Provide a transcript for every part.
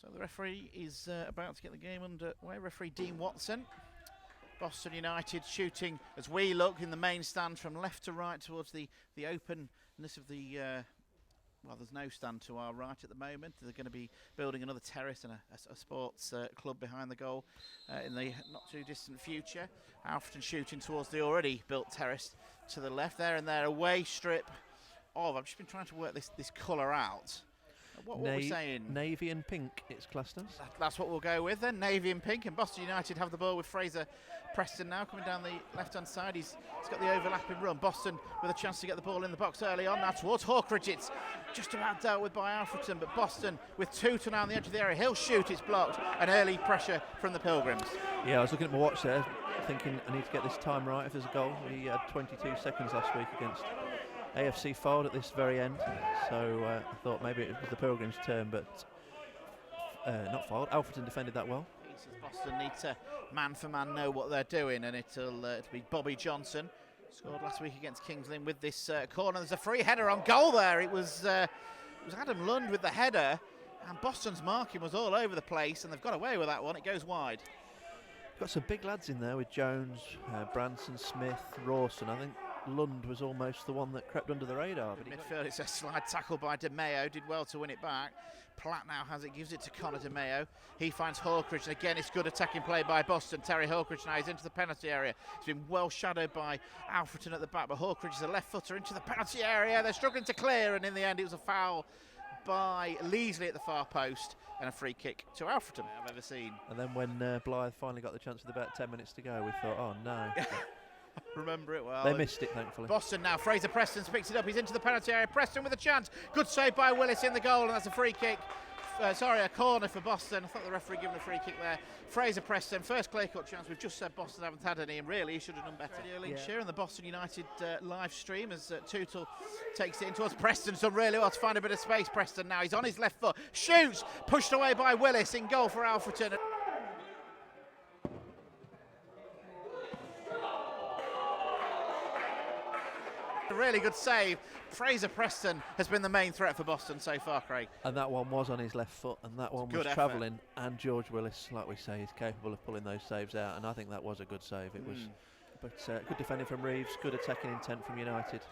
So the referee is about to get the game underway. Referee Dean Watson. Boston United shooting as we look in the main stand from left to right towards the openness of the well, there's no stand to our right at the moment. They're going to be building another terrace and a sports club behind the goal in the not too distant future. Alfreton shooting towards the already built terrace to the left there, and their away strip of, I've just been trying to work this colour out. What are we saying? Navy and pink, it's classed as. That's what we'll go with then, navy and pink. And Boston United have the ball with Fraser Preston now coming down the left-hand side. He's got the overlapping run. Boston with a chance to get the ball in the box early on now towards Hawkridge. It's just about dealt with by Alfreton, but Boston with Tootle now on the edge of the area. He'll shoot, it's blocked. An early pressure from the Pilgrims. Yeah, I was looking at my watch there, thinking I need to get this time right if there's a goal. We had 22 seconds last week against AFC fouled at this very end, so I thought maybe it was the Pilgrims' turn, but not fouled. Alfreton defended that well. Boston need to man for man know what they're doing, and it'll be Bobby Johnson. Scored last week against Kings Lynn with this corner. There's a free header on goal there. It was Adam Lund with the header, and Boston's marking was all over the place, and they've got away with that one. It goes wide. Got some big lads in there with Jones, Branson, Smith, Rawson. I think Lund was almost the one that crept under the radar. But midfield, it's a slide tackle by DeMeo, did well to win it back. Platt now has it, gives it to Connor DeMeo. He finds Hawkridge, and again it's good attacking play by Boston. Terry Hawkridge now is into the penalty area. He's been well shadowed by Alfreton at the back, but Hawkridge is a left footer into the penalty area. They're struggling to clear, and in the end it was a foul by Leasley at the far post and a free kick to Alfreton I've ever seen. And then when Blythe finally got the chance with about 10 minutes to go, we thought, oh no. Remember it well. They missed it, thankfully. Boston now, Fraser Preston's picked it up, he's into the penalty area. Preston with a chance, good save by Willis in the goal, and that's a free kick. A corner for Boston. I thought the referee given a free kick there. Fraser Preston, first clear-cut chance. We've just said Boston haven't had any, and really he should have done better. Linkshear and the Boston United live stream as Tootle takes it in towards Preston. So really well to find a bit of space. Preston now, he's on his left foot, shoots, pushed away by Willis, in goal for Alfreton. A really good save. Fraser Preston has been the main threat for Boston so far, Craig. And that one was on his left foot, and that one was travelling. And George Willis, like we say, is capable of pulling those saves out, and I think that was a good save. It was, but good defending from Reeves, good attacking intent from United.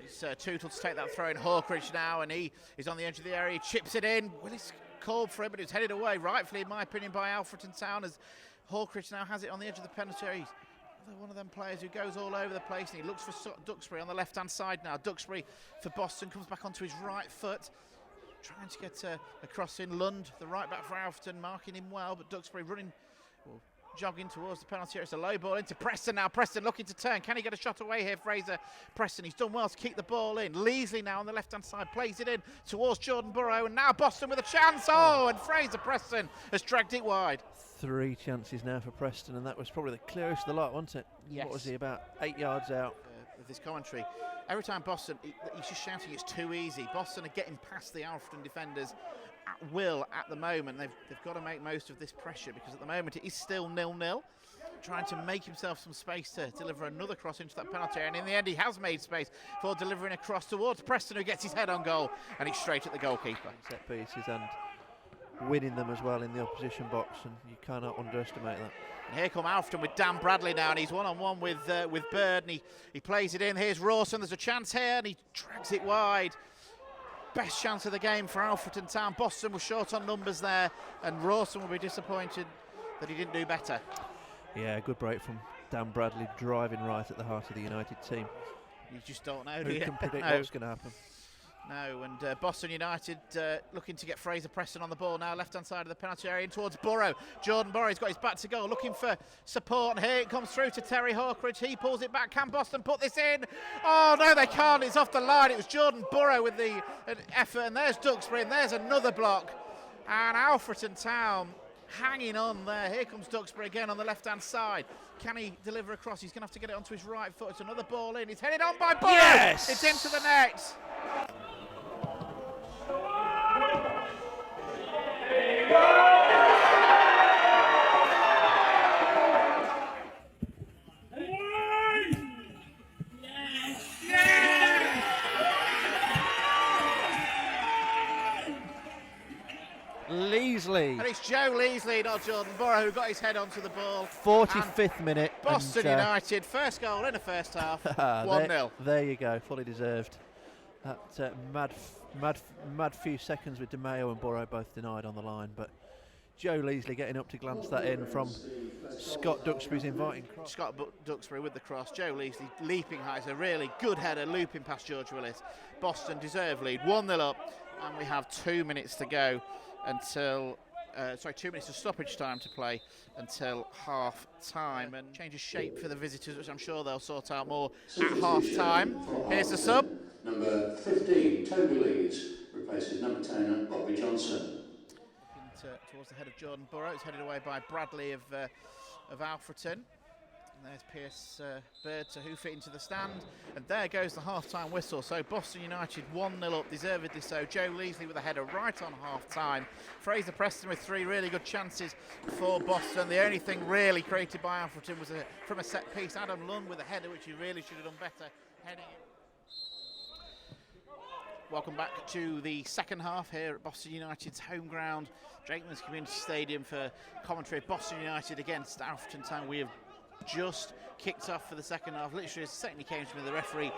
It's Tootle to take that throw in. Hawkridge now, and he is on the edge of the area. He chips it in. Willis called for it, but it's headed away, rightfully, in my opinion, by Alfreton Town, as Hawkridge now has it on the edge of the penalty area. One of them players who goes all over the place, and he looks for Duxbury on the left-hand side now. Duxbury for Boston comes back onto his right foot, trying to get across in. Lund, the right back for Alfreton, marking him well, but Duxbury running, jogging towards the penalty area. It's a low ball into Preston now. Preston looking to turn. Can he get a shot away here? Fraser Preston, he's done well to keep the ball in. Leasley now on the left-hand side plays it in towards Jordan Burrow, and now Boston with a chance. And Fraser Preston has dragged it wide. 3 chances now for Preston, and that was probably the clearest of the lot, wasn't it? Yes. What was he, about 8 yards out? With this commentary, every time Boston, he's just shouting it's too easy. Boston are getting past the Alfreton defenders at will at the moment. They've got to make most of this pressure, because at the moment it is still 0-0. Trying to make himself some space to deliver another cross into that penalty area, and in the end he has made space for delivering a cross towards Preston, who gets his head on goal, and it's straight at the goalkeeper. Set pieces and winning them as well in the opposition box, and you cannot underestimate that. And here come Alfreton with Dan Bradley now, and he's one-on-one with Bird, and he plays it in. Here's Rawson, there's a chance here, and he drags it wide. Best chance of the game for Alfreton Town. Boston was short on numbers there, and Rawson will be disappointed that he didn't do better. Yeah, good break from Dan Bradley, driving right at the heart of the United team. You just don't know, Who can predict what's going to happen? No, and Boston United looking to get Fraser Preston on the ball now, left-hand side of the penalty area, in towards Burrow. Jordan Burrow's got his back to goal, looking for support, and here it comes through to Terry Hawkridge. He pulls it back. Can Boston put this in? Oh, no, they can't. It's off the line. It was Jordan Burrow with the effort, and there's Duxbury, and there's another block. And Alfreton Town hanging on there. Here comes Duxbury again on the left-hand side. Can he deliver across? He's going to have to get it onto his right foot. It's another ball in. It's headed on by Burrow. Yes! It's into the net. Leasley. And it's Joe Leasley, not Jordan Burrow, who got his head onto the ball. 45th minute. Boston United, first goal in the first half, 1-0. There you go, fully deserved. That mad few seconds with DeMeo and Burrow both denied on the line, but Joe Leasley getting up to glance that in from Scott Duxbury's inviting cross. Scott Duxbury with the cross. Joe Leasley leaping high. It's a really good header, looping past George Willis. Boston deserve lead, 1-0 up, and we have 2 minutes to go until 2 minutes of stoppage time to play until half time, and change of shape for the visitors, which I'm sure they'll sort out more at half time. Here's the sub. Number 15, Toby Leeds, replaces number 10, Bobby Johnson. Towards the head of Jordan Burrow. It's headed away by Bradley of Alfreton. And there's Pierce Bird to hoof it into the stand. And there goes the half-time whistle. So Boston United 1-0 up, deservedly so. Joe Leasley with a header right on half-time. Fraser Preston with 3 really good chances for Boston. The only thing really created by Alfreton was from a set piece. Adam Lund with a header, which he really should have done better heading it. Welcome back to the second half here at Boston United's home ground, Drakeman's Community Stadium, for commentary. Boston United against Alfreton Town. We have just kicked off for the second half. Literally, as the second he came to me, the referee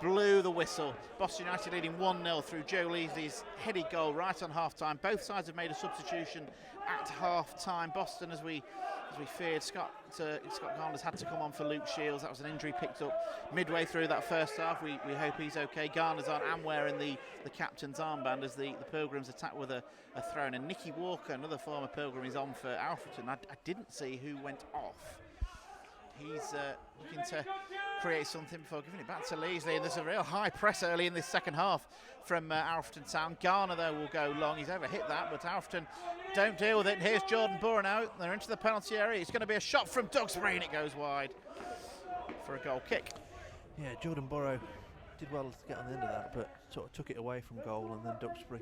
blew the whistle. Boston United leading 1-0 through Joe Leasley's headed goal right on half-time. Both sides have made a substitution at half-time. Boston, as we feared, Scott Garner's had to come on for Luke Shields. That was an injury picked up midway through that first half. We hope he's okay. Garner's on and wearing the captain's armband as the Pilgrims attack with a throw. And Nicky Walker, another former Pilgrim, is on for Alfreton. I didn't see who went off. He's looking to create something before giving it back to Leasley. And there's a real high press early in this second half from Alfreton Town. Garner, though, will go long. He's overhit that, but Alfreton don't deal with it. And here's Jordan Burrow now. They're into the penalty area. It's going to be a shot from Duxbury, and it goes wide for a goal kick. Yeah, Jordan Burrow did well to get on the end of that, but sort of took it away from goal, and then Duxbury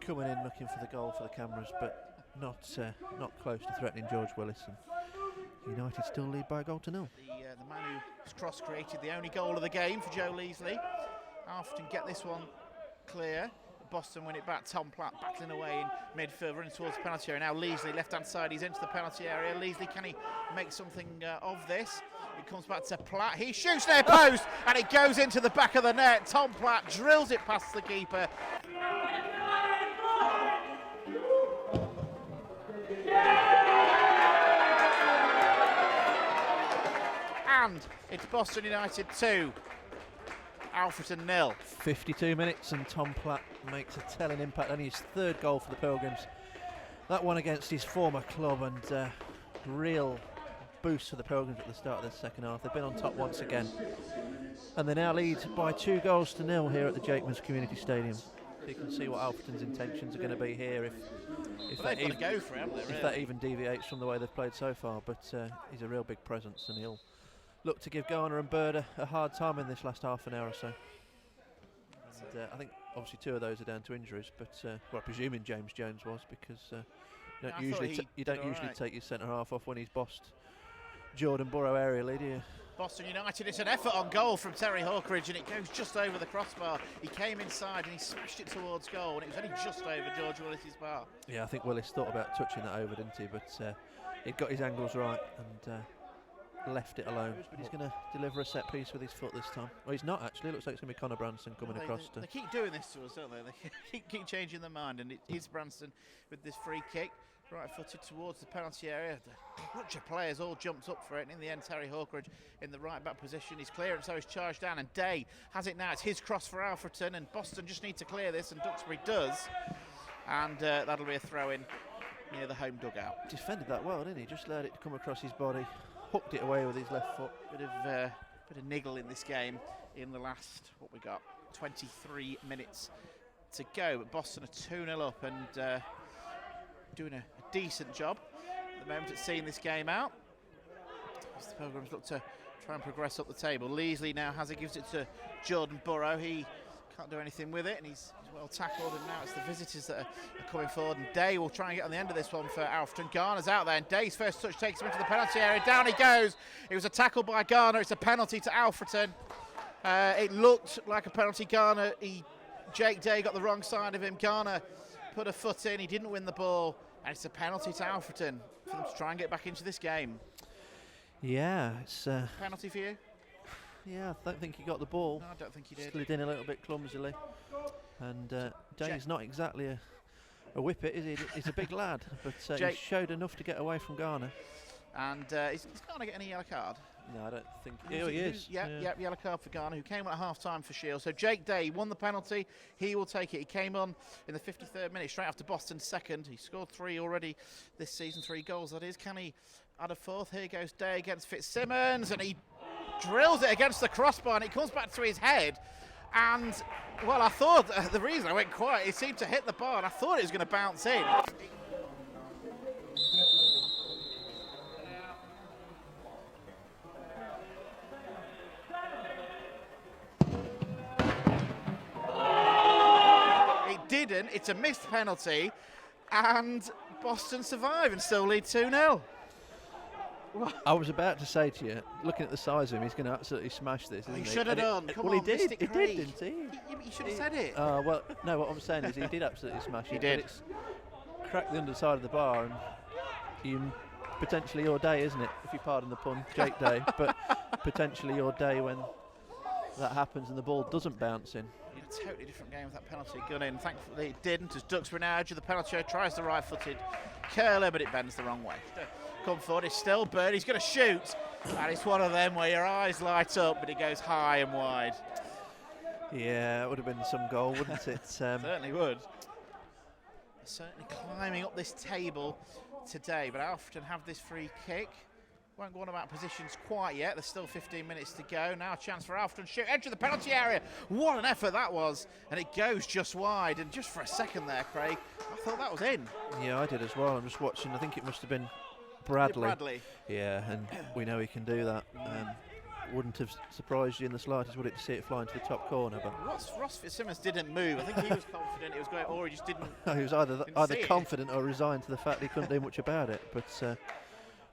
coming in looking for the goal for the cameras, but not close to threatening George Willis. And United still lead by a goal to 0. The man whose cross created the only goal of the game for Joe Leasley. Alfreton get this one clear. Boston win it back. Tom Platt battling away in midfield, running towards the penalty area. Now Leasley left-hand side. He's into the penalty area. Leasley, can he make something of this? It comes back to Platt. He shoots near post, and it goes into the back of the net. Tom Platt drills it past the keeper. And it's Boston United 2, Alfreton 0. 52 minutes and Tom Platt makes a telling impact on his 3rd goal for the Pilgrims. That one against his former club, and real boost for the Pilgrims at the start of the second half. They've been on top once again, and they now lead by 2 goals to 0 here at the Jakeman's Community Stadium. So you can see what Alfreton's intentions are going to be here if that even deviates from the way they've played so far. But he's a real big presence, and he'll look to give Garner and Bird a hard time in this last half an hour or so. And I think obviously 2 of those are down to injuries, but well, presuming James Jones was, because you don't usually take your centre half off when he's bossed Jordan Burrow aerially, do you? Boston United, it's an effort on goal from Terry Hawkridge, and it goes just over the crossbar. He came inside and he smashed it towards goal, and it was only just over George Willis's bar. Yeah, I think Willis thought about touching that over, didn't he? But he'd got his angles right and left it alone. But he's going to deliver a set piece with his foot this time. Well, he's not actually. It looks like it's going to be Connor Branson coming across. They keep doing this to us, don't they? They keep changing their mind, and it is Branson with this free kick. Right-footed towards the penalty area. A bunch of players all jumped up for it, and in the end Terry Hawkridge in the right-back position. He's clear, and so he's charged down, and Day has it now. It's his cross for Alfreton, and Boston just need to clear this, and Duxbury does. And that'll be a throw-in near the home dugout. Defended that well, didn't he? Just let it come across his body, hooked it away with his left foot. Bit of niggle in this game in the last, 23 minutes to go. But Boston are 2-0 up, and doing a decent job at the moment at seeing this game out. As the Pilgrims look to try and progress up the table. Leasley now has it, gives it to Jordan Burrow. He can't do anything with it, and he's well tackled, and now it's the visitors that are coming forward, and Day will try and get on the end of this one for Alfreton. Garner's out there, and Day's first touch takes him into the penalty area. Down he goes. It was a tackle by Garner. It's a penalty to Alfreton. It looked like a penalty. Jake Day got the wrong side of him. Garner put a foot in, he didn't win the ball, and it's a penalty to Alfreton for them to try and get back into this game. Yeah, it's Penalty for you? yeah, I don't think he got the ball. No, I don't think he did. Slid in a little bit clumsily. And Dane's not exactly a whippet, is he? He's a big lad, but he showed enough to get away from Garner. And he's going to get any yellow card. No, I don't think. Oh, he is. Yep, yellow card for Garner, who came on at half-time for Shield. So Jake Day won the penalty. He will take it. He came on in the 53rd minute, straight after Boston's second. He scored 3 already this season, 3 goals, that is. Can he add a 4th? Here goes Day against Fitzsimmons, and he drills it against the crossbar, and it comes back to his head. And, well, I thought the reason I went quiet, it seemed to hit the bar, and I thought it was going to bounce in. Didn't. It's a missed penalty, and Boston survive and still lead 2-0. I was about to say to you, looking at the size of him, he's going to absolutely smash this. Isn't He should have done. Come well, on, he did. Mystic He Craig. did, didn't he? He should have said it. Well, no. What I'm saying is, he did absolutely smash it. He did. But it's cracked the underside of the bar, and potentially your day, isn't it? If you pardon the pun, Jake Day. But potentially your day when that happens and the ball doesn't bounce in. A totally different game with that penalty gone in. Thankfully it didn't, as Duxbury now edge of the penalty area, tries the right-footed curler, but it bends the wrong way. Come forward, it's still Bird, he's going to shoot, and it's one of them where your eyes light up, but it goes high and wide. Yeah, it would have been some goal, wouldn't it? Certainly would. Certainly climbing up this table today, but Alfreton have this free kick. Won't go on about positions quite yet. There's still 15 minutes to go. Now a chance for Alfreton. Shoot, edge of the penalty area. What an effort that was. And it goes just wide. And just for a second there, Craig, I thought that was in. Yeah, I did as well. I'm just watching. I think it must have been Bradley. Yeah, and we know he can do that. Wouldn't have surprised you in the slightest, would it, to see it flying to the top corner? But Ross Fitzsimmons didn't move. I think he was confident it was going, or he just didn't. He was either confident or resigned to the fact he couldn't do much about it. But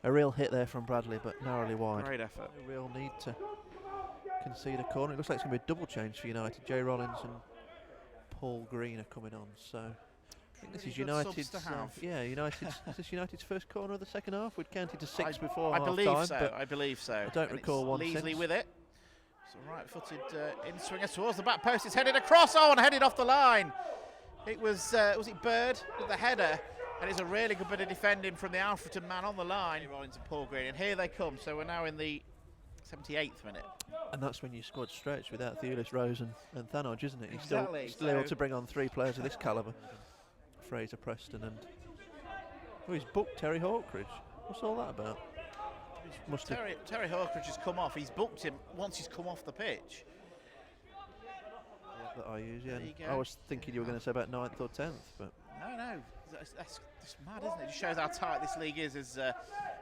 a real hit there from Bradley, but narrowly wide. Great effort. No real need to concede a corner. It looks like it's going to be a double change for United. Jay Rollins and Paul Green are coming on. So I think this is United's. Is this United's first corner of the second half? We'd counted to 6 before half time. I believe so. I don't recall one Leasley since. with it. It's a right-footed in-swinger towards the back post. It's headed across. Oh, and headed off the line. It was it Bird with the header. And it's a really good bit of defending from the Alfreton man on the line. Rollins and Paul Green, and here they come. So we're now in the 78th minute. And that's when you squad stretch without Thewlis, Rose and Thanodge, isn't it? He's Exactly. still able to bring on 3 players of this calibre. Fraser Preston and... Oh, he's booked Terry Hawkridge. What's all that about? Terry Hawkridge has come off. He's booked him once he's come off the pitch. That I use, yeah. There you go. I was thinking you were going to say about 9th or 10th, but... No. That's mad, isn't it? It just shows how tight this league is as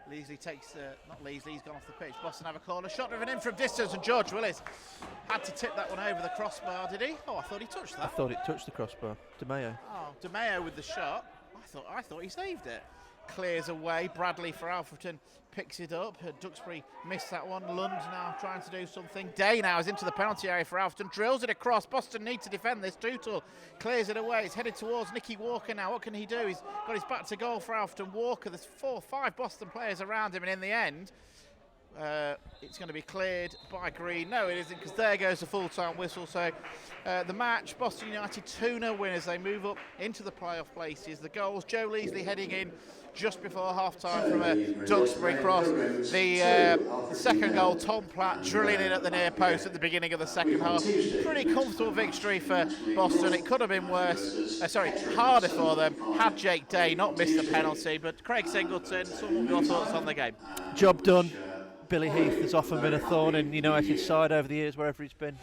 Leasley takes... not Leasley, he's gone off the pitch. Boston have a corner. Shot driven in from distance, and George Willis had to tip that one over the crossbar, did he? Oh, I thought he touched that. I thought it touched the crossbar. DeMayo. Oh, DeMayo with the shot. I thought he saved it. Clears away. Bradley for Alfreton picks it up. Duxbury missed that one. Lund now trying to do something. Day now is into the penalty area for Alfreton. Drills it across. Boston need to defend this. Tootle clears it away. It's headed towards Nicky Walker now. What can he do? He's got his back to goal for Alfreton. Walker, there's 4 or 5 Boston players around him, and in the end, it's going to be cleared by Green. No, it isn't, because there goes the full-time whistle. So the match, Boston United 2-0 winners. They move up into the playoff places. The goals, Joe Leasley heading in just before half-time from a Duxbury cross. The second goal, Tom Platt drilling in at the near post at the beginning of the second half. Pretty comfortable victory for Boston. It could have been worse, harder for them had Jake Day not missed the penalty. But Craig Singleton, some of your thoughts on the game? Job done. Billy Heath has often been a thorn in United's side over the years, wherever he's been.